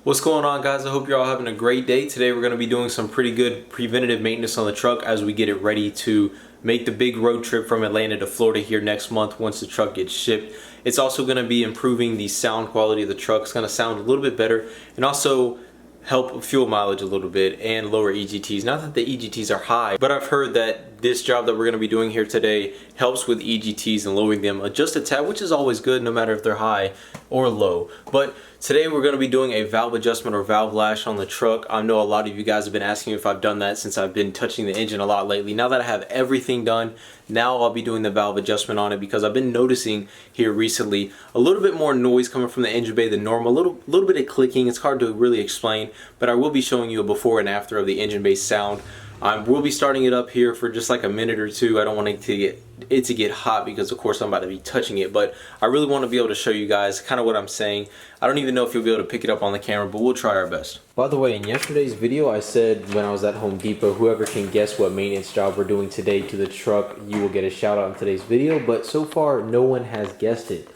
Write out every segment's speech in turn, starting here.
What's going on, guys? I hope you're all having a great day. Today we're going to be doing some pretty good preventative maintenance on the truck as we get it ready to make the big road trip from Atlanta to Florida here next month once the truck gets shipped. It's also going to be improving the sound quality of the truck. It's going to sound a little bit better and also help fuel mileage a little bit and lower EGTs. Not that the EGTs are high, but I've heard that this job that we're going to be doing here today helps with EGTs and lowering them just a tad, which is always good no matter if they're high or low. But today we're going to be doing a valve adjustment or valve lash on the truck. I know a lot of you guys have been asking if I've done that since I've been touching the engine a lot lately. Now that I have everything done, now I'll be doing the valve adjustment on it because I've been noticing here recently a little bit more noise coming from the engine bay than normal, a little bit of clicking. It's hard to really explain, but I will be showing you a before and after of the engine bay sound. We'll be starting it up here for just like a minute or two. I don't want it to get hot because of course I'm about to be touching it, but I really want to be able to show you guys kind of what I'm saying. I don't even know if you'll be able to pick it up on the camera, but we'll try our best. By the way, in yesterday's video I said when I was at Home Depot, whoever can guess what maintenance job we're doing today to the truck, you will get a shout out in today's video, but so far no one has guessed it.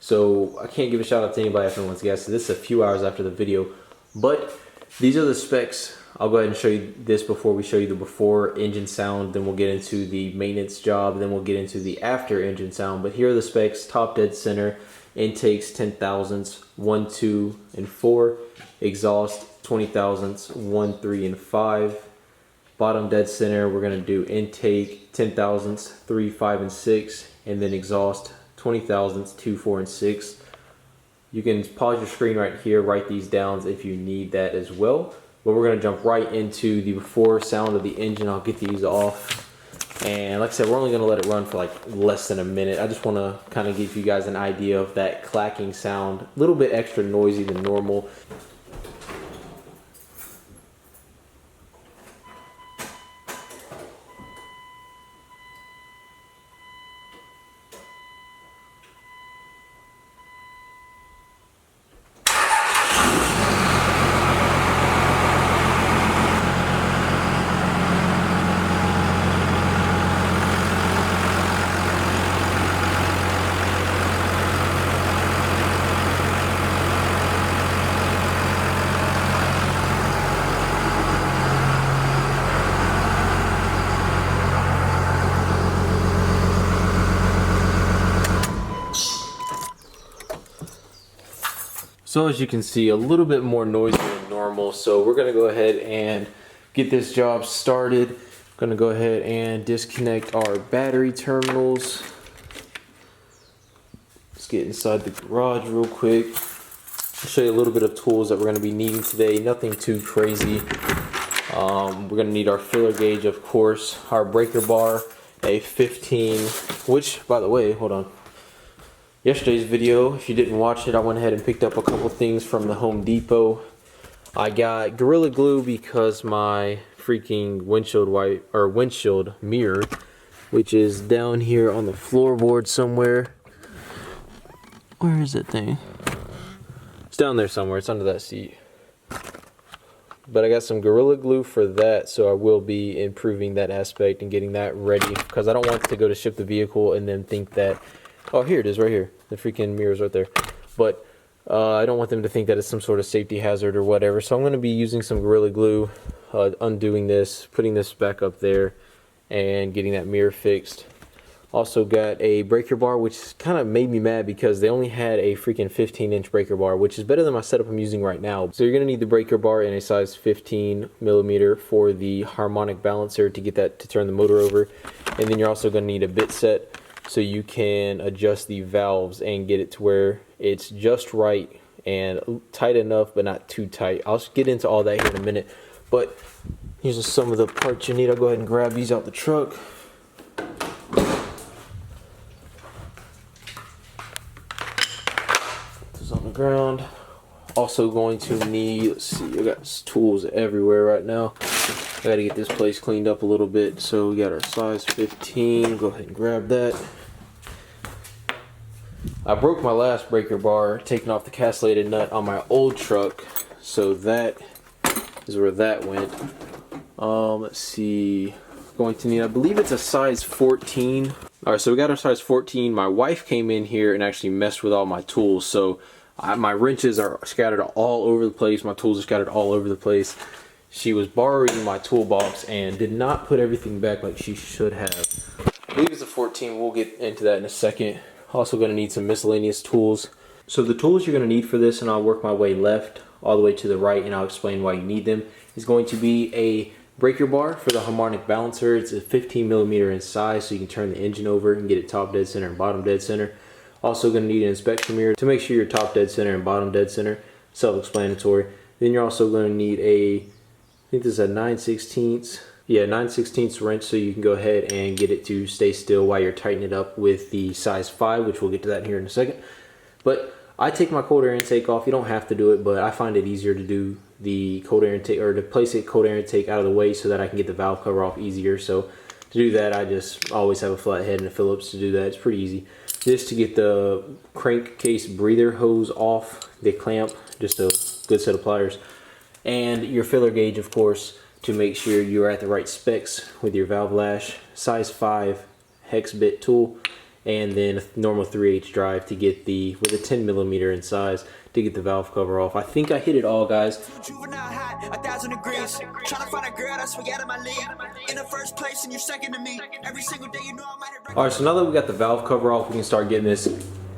So I can't give a shout out to anybody if no one's guessed it. This is a few hours after the video, but these are the specs. I'll go ahead and show you this before we show you the before engine sound, then we'll get into the maintenance job, then we'll get into the after engine sound. But here are the specs: top dead center, intakes 10 thousandths, 1, 2, and 4, exhaust 20 thousandths, 1, 3, and 5. Bottom dead center, we're going to do intake 10 thousandths, 3, 5, and 6, and then exhaust 20 thousandths, 2, 4, and 6. You can pause your screen right here, write these down if you need that as well. But we're going to jump right into the before sound of the engine. I'll get these off. And like I said, we're only going to let it run for like less than a minute. I just want to kind of give you guys an idea of that clacking sound. A little bit extra noisy than normal. So as you can see, a little bit more noisy than normal. So we're going to go ahead and get this job started. Going to go ahead and disconnect our battery terminals. Let's get inside the garage real quick. I'll show you a little bit of tools that we're going to be needing today. Nothing too crazy. We're going to need our filler gauge, of course, our breaker bar, a 15, which, by the way, hold on. Yesterday's video, if you didn't watch it, I went ahead and picked up a couple things from the Home Depot. I got Gorilla Glue because my freaking windshield mirror, which is down here on the floorboard somewhere. Where is that thing? It's down there somewhere. It's under that seat. But I got some Gorilla Glue for that, so I will be improving that aspect and getting that ready because I don't want to go to ship the vehicle and then think that, oh, here it is right here. The freaking mirror's right there. But I don't want them to think that it's some sort of safety hazard or whatever. So I'm going to be using some Gorilla Glue, undoing this, putting this back up there, and getting that mirror fixed. Also got a breaker bar, which kind of made me mad because they only had a freaking 15-inch breaker bar, which is better than my setup I'm using right now. So you're going to need the breaker bar in a size 15 millimeter for the harmonic balancer to get that to turn the motor over. And then you're also going to need a bit set, so you can adjust the valves and get it to where it's just right and tight enough but not too tight. I'll get into all that here in a minute, but here's some of the parts you need. I'll go ahead and grab these out the truck. This is on the ground. Also going to need, let's see, I got tools everywhere right now. I gotta get this place cleaned up a little bit. So we got our size 15. Go ahead and grab that. I broke my last breaker bar taking off the castellated nut on my old truck, so that is where that went. Let's see, going to need, I believe it's a size 14. Alright, so we got our size 14. My wife came in here and actually messed with all my tools, so My wrenches are scattered all over the place. My tools are scattered all over the place. She was borrowing my toolbox and did not put everything back like she should have. I believe it's a 14. We'll get into that in a second. Also going to need some miscellaneous tools. So the tools you're going to need for this, and I'll work my way left all the way to the right and I'll explain why you need them, is going to be a breaker bar for the harmonic balancer. It's a 15 millimeter in size, so you can turn the engine over and get it top dead center and bottom dead center. Also going to need an inspection mirror to make sure you're top dead center and bottom dead center. Self-explanatory. Then you're also going to need I think this is a 9/16. Yeah, 9/16 wrench, so you can go ahead and get it to stay still while you're tightening it up with the size 5, which we'll get to that here in a second. But I take my cold air intake off. You don't have to do it, but I find it easier to do the cold air intake, or to place a cold air intake out of the way so that I can get the valve cover off easier. So to do that, I just always have a flat head and a Phillips to do that. It's pretty easy. This to get the crankcase breather hose off the clamp, just a good set of pliers. And your filler gauge, of course, to make sure you're at the right specs with your valve lash, size 5 hex bit tool, and then a normal 3/8 drive to get with a 10 millimeter in size to get the valve cover off. I think I hit it all, guys. Juvenile hot, 1,000 degrees. Trying to find a girl that's way out of my league. In the first place and you're second to me. Every single day you know I might have. Alright, so now that we got the valve cover off, we can start getting this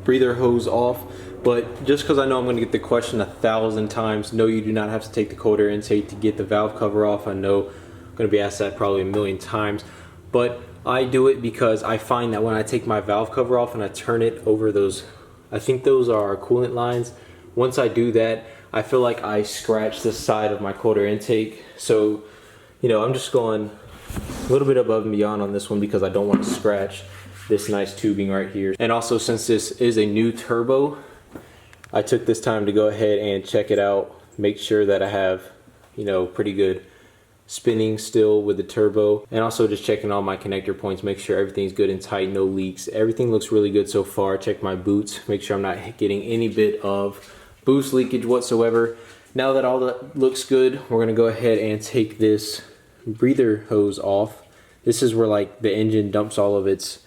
breather hose off. But just because I know I'm going to get the question 1,000 times, no, you do not have to take the cold air intake to get the valve cover off. I know I'm going to be asked that probably a million times, but I do it because I find that when I take my valve cover off and I turn it over those, I think those are coolant lines. Once I do that, I feel like I scratch the side of my cold air intake. So, you know, I'm just going a little bit above and beyond on this one because I don't want to scratch this nice tubing right here. And also, since this is a new turbo, I took this time to go ahead and check it out, make sure that I have, you know, pretty good spinning still with the turbo, and also just checking all my connector points, make sure everything's good and tight, no leaks. Everything looks really good so far. Check my boots, make sure I'm not getting any bit of boost leakage whatsoever. Now that all that looks good, we're gonna go ahead and take this breather hose off. This is where like the engine dumps all of its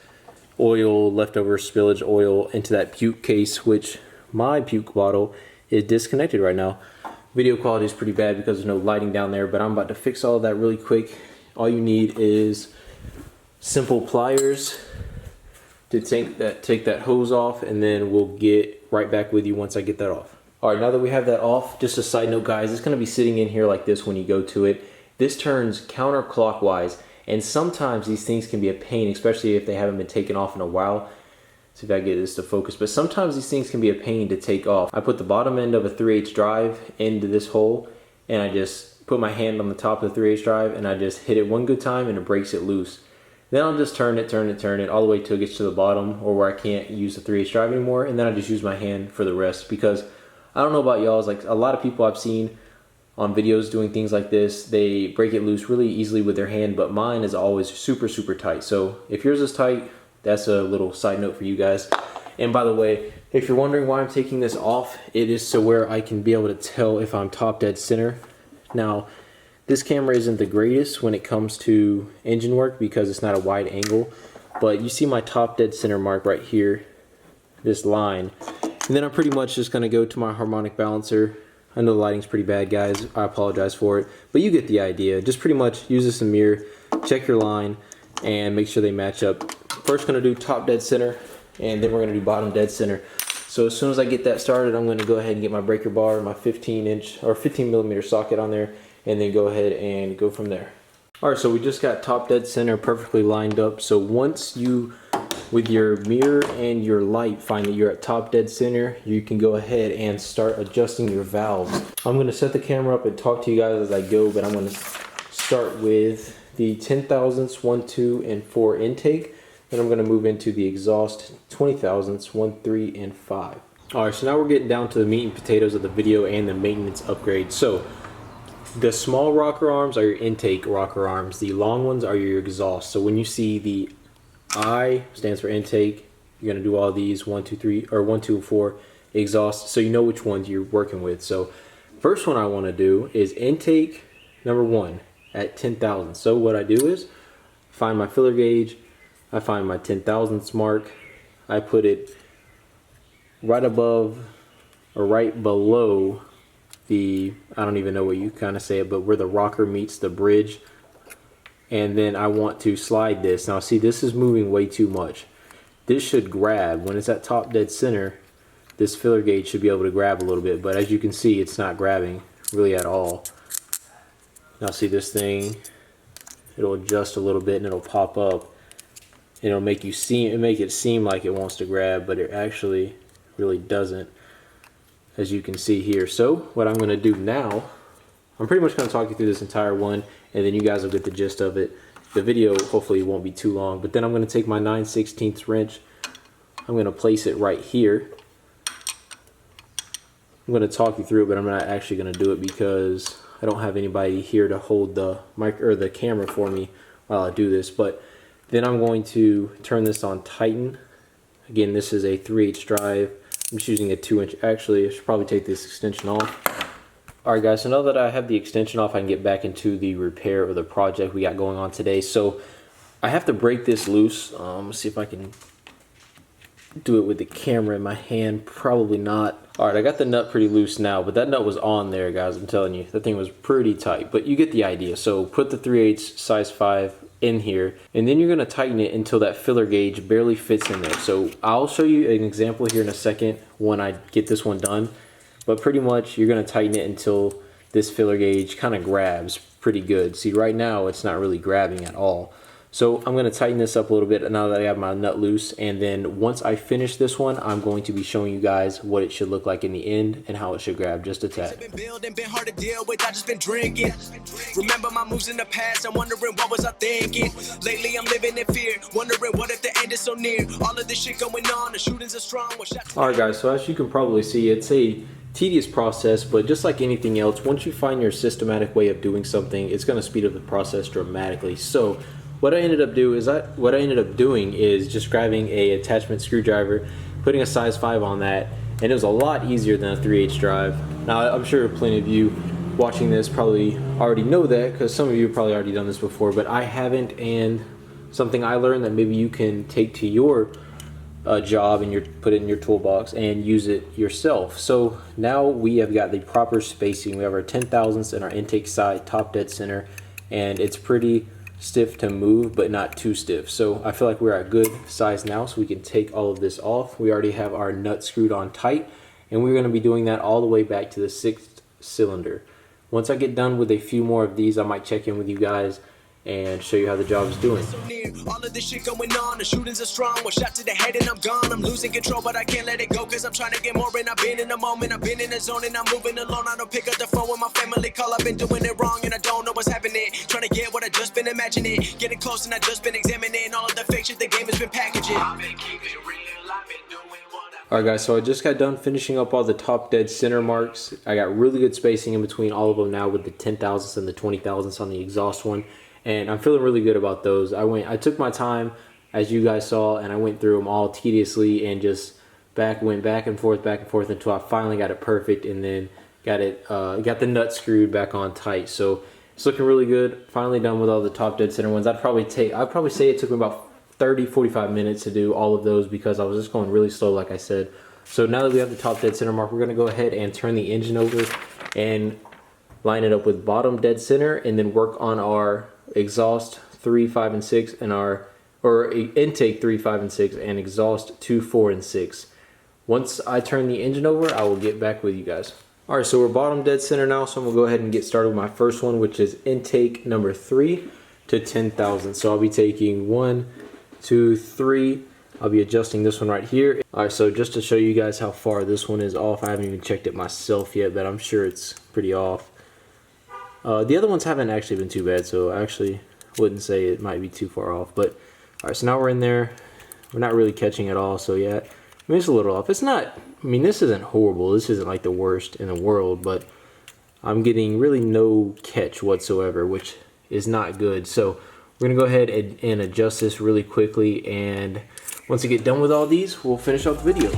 oil, leftover spillage oil into that puke case, which my puke bottle is disconnected right now. Video quality is pretty bad because there's no lighting down there, but I'm about to fix all of that really quick. All you need is simple pliers to take that hose off, and then we'll get right back with you once I get that off. Alright, now that we have that off, just a side note guys, it's going to be sitting in here like this when you go to it. This turns counterclockwise, and sometimes these things can be a pain, especially if they haven't been taken off in a while. See if I get this to focus, but sometimes these things can be a pain to take off. I put the bottom end of a 3/8 drive into this hole, and I just put my hand on the top of the 3/8 drive, and I just hit it one good time and it breaks it loose. Then I'll just turn it all the way till it gets to the bottom, or where I can't use the 3/8 drive anymore, and then I just use my hand for the rest. Because I don't know about y'all, it's like a lot of people I've seen on videos doing things like this, they break it loose really easily with their hand, but mine is always super tight. So if yours is tight, that's a little side note for you guys. And by the way, if you're wondering why I'm taking this off, it is so where I can be able to tell if I'm top dead center. Now, this camera isn't the greatest when it comes to engine work because it's not a wide angle, but you see my top dead center mark right here, this line. And then I'm pretty much just gonna go to my harmonic balancer. I know the lighting's pretty bad, guys. I apologize for it, but you get the idea. Just pretty much use this in the mirror, check your line, and make sure they match up. First gonna do top dead center, and then we're gonna do bottom dead center. So as soon as I get that started, I'm gonna go ahead and get my breaker bar, my 15-inch or 15 millimeter socket on there, and then go ahead and go from there. All right, so we just got top dead center perfectly lined up. So once you, with your mirror and your light, find that you're at top dead center, you can go ahead and start adjusting your valves. I'm gonna set the camera up and talk to you guys as I go, but I'm gonna start with the 10 thousandths, 1, 2, and 4 intake. Then I'm going to move into the exhaust 20 thousandths, 1, 3, and 5. Alright, so now we're getting down to the meat and potatoes of the video and the maintenance upgrade. So the small rocker arms are your intake rocker arms. The long ones are your exhaust. So when you see the I stands for intake, you're going to do all these 1, 2, 3, or 1, 2, and 4 exhaust, so you know which ones you're working with. So first one I want to do is intake number 1 at 10 thousandths. So what I do is find my filler gauge, I find my 10 thousandths mark, I put it right above or right below the, I don't even know what you kind of say it, but where the rocker meets the bridge. And then I want to slide this. Now see, this is moving way too much. This should grab when it's at top dead center. This filler gauge should be able to grab a little bit, but as you can see, it's not grabbing really at all. Now see this thing, it'll adjust a little bit and it'll pop up. It'll make it seem like it wants to grab, but it actually really doesn't, as you can see here. So what I'm going to do now, I'm pretty much going to talk you through this entire one, and then you guys will get the gist of it. The video hopefully won't be too long, but then I'm going to take my 9/16 wrench. I'm going to place it right here. I'm going to talk you through it, but I'm not actually going to do it because I don't have anybody here to hold the mic or the camera for me while I do this. But then I'm going to turn this on Titan. Again, this is a 3/8 drive. I'm just using a 2-inch. Actually, I should probably take this extension off. Alright guys, so now that I have the extension off, I can get back into the repair or the project we got going on today. So I have to break this loose. Let's see if I can do it with the camera in my hand. Probably not. Alright, I got the nut pretty loose now, but that nut was on there, guys. I'm telling you, that thing was pretty tight, but you get the idea. So put the 3/8 size 5 in here, and then you're going to tighten it until that filler gauge barely fits in there. So I'll show you an example here in a second when I get this one done, but pretty much you're going to tighten it until this filler gauge kind of grabs pretty good. See, right now it's not really grabbing at all. So I'm going to tighten this up a little bit now that I have my nut loose, and then once I finish this one, I'm going to be showing you guys what it should look like in the end and how it should grab just a tad. Been hard to deal with, I just been drinking. Remember my moves in the past, I'm wondering what was I thinking. Lately I'm living in fear, wondering what if the end is so near. All of this shit going on, the shootings are strong. Alright guys, so as you can probably see, it's a tedious process, but just like anything else, once you find your systematic way of doing something, it's going to speed up the process dramatically. So what I ended up doing is just grabbing a attachment screwdriver, putting a size 5 on that, and it was a lot easier than a 3/8 drive. Now I'm sure plenty of you watching this probably already know that, because some of you have probably already done this before, but I haven't, and something I learned that maybe you can take to your job and put it in your toolbox and use it yourself. So now we have got the proper spacing. We have our 10/1000ths and our intake side top dead center, and it's pretty stiff to move, but not too stiff. So I feel like we're at good size now, so we can take all of this off. We already have our nut screwed on tight, and we're going to be doing that all the way back to the 6th cylinder. Once I get done with a few more of these, I might check in with you guys and show you how the job is doing. All of this shit going on, the shootings are strong. One shot to the head and I'm gone. I'm losing control, but I can't let it go, cause I'm trying to get more, and I've been in the moment, I've been in the zone, and I'm moving alone. I don't pick up the phone when my family call. I've been doing it wrong and I don't know what's happening. Trying to get what I just been imagining, getting close and I just been examining all of the fake shit the game has been packaging. I've been keeping it real, I've been doing what Alright guys, so I just got done finishing up all the top dead center marks. I got really good spacing in between all of them now with the 10/1000ths and the 20/1000ths on the exhaust one. And I'm feeling really good about those. I took my time, as you guys saw, and I went through them all tediously and just went back and forth until I finally got it perfect, and then got the nut screwed back on tight. So it's looking really good. Finally done with all the top dead center ones. I'd probably say it took me about 30-45 minutes to do all of those because I was just going really slow, like I said. So now that we have the top dead center mark, we're gonna go ahead and turn the engine over and line it up with bottom dead center, and then work on our exhaust 3, 5, and 6, and intake 3, 5, and 6, and exhaust 2, 4, and 6. Once I turn the engine over, I will get back with you guys. Alright, so we're bottom dead center now, so I'm going to go ahead and get started with my first one, which is intake number 3 to 10,000. So I'll be taking 1, 2, 3. I'll be adjusting this one right here. Alright, so just to show you guys how far this one is off, I haven't even checked it myself yet, but I'm sure it's pretty off. The other ones haven't actually been too bad, so I actually wouldn't say it might be too far off. But alright, so now we're in there. We're not really catching at all, so yeah, I mean, it's a little off. It's not, I mean, this isn't horrible. This isn't like the worst in the world, but I'm getting really no catch whatsoever, which is not good. So we're gonna go ahead and adjust this really quickly, and once we get done with all these, we'll finish off the video.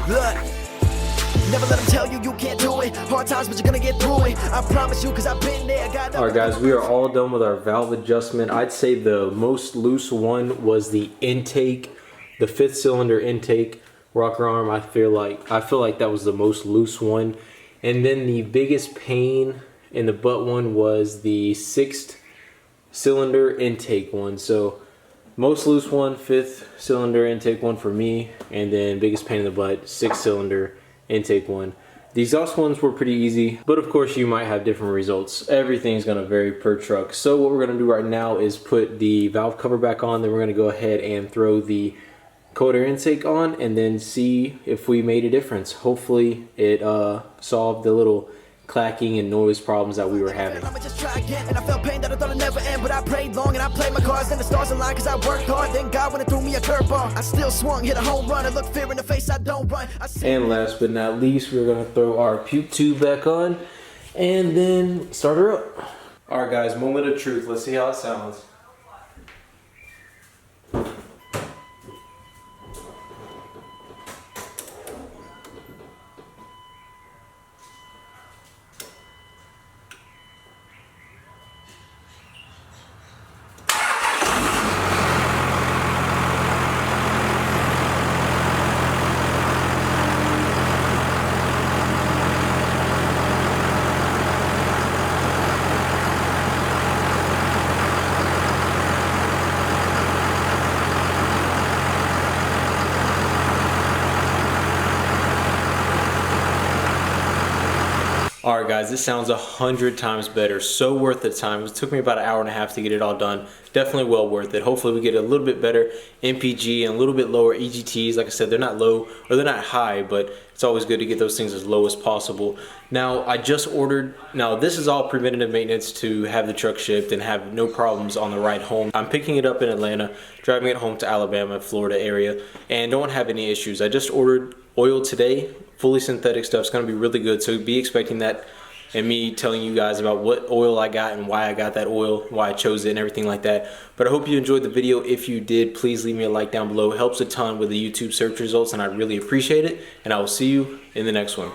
Look, never let them tell you you can't do it. it. Hard times, but you're gonna get through it. I promise you, cause I've been there. Alright guys, we are all done with our valve adjustment. I'd say the most loose one was the intake, the 5th cylinder intake rocker arm. I feel like that was the most loose one. And then the biggest pain in the butt one was the 6th cylinder intake one. So most loose one, 5th cylinder intake one for me, and then biggest pain in the butt, 6th cylinder intake one. The exhaust ones were pretty easy, but of course you might have different results. Everything's gonna vary per truck. So what we're gonna do right now is put the valve cover back on, then we're gonna go ahead and throw the cold air intake on and then see if we made a difference. Hopefully it solved the little clacking and noise problems that we were having. I'ma just try again, and I felt pain that I thought it'd never end, but I prayed long and I played my cards, then the stars aligned cause I worked hard. Then God when it threw me a curveball, I still swung, hit a home run, I look fear in the face, I don't run. And last but not least, we're gonna throw our puke tube back on and then start her up. Alright guys, moment of truth. Let's see how it sounds. Alright guys, this sounds 100 times better. So worth the time. It took me about an hour and a half to get it all done. Definitely well worth it. Hopefully we get a little bit better MPG and a little bit lower EGTs. Like I said, they're not low or they're not high, but it's always good to get those things as low as possible. Now I just ordered, now this is all preventative maintenance to have the truck shipped and have no problems on the ride home. I'm picking it up in Atlanta, driving it home to Alabama, Florida area, and don't have any issues. I just ordered oil today. Fully synthetic stuff. It's going to be really good, so be expecting that, and me telling you guys about what oil I got and why I got that oil, why I chose it and everything like that. But I hope you enjoyed the video. If you did, please leave me a like down below. It helps a ton with the YouTube search results and I really appreciate it, and I will see you in the next one.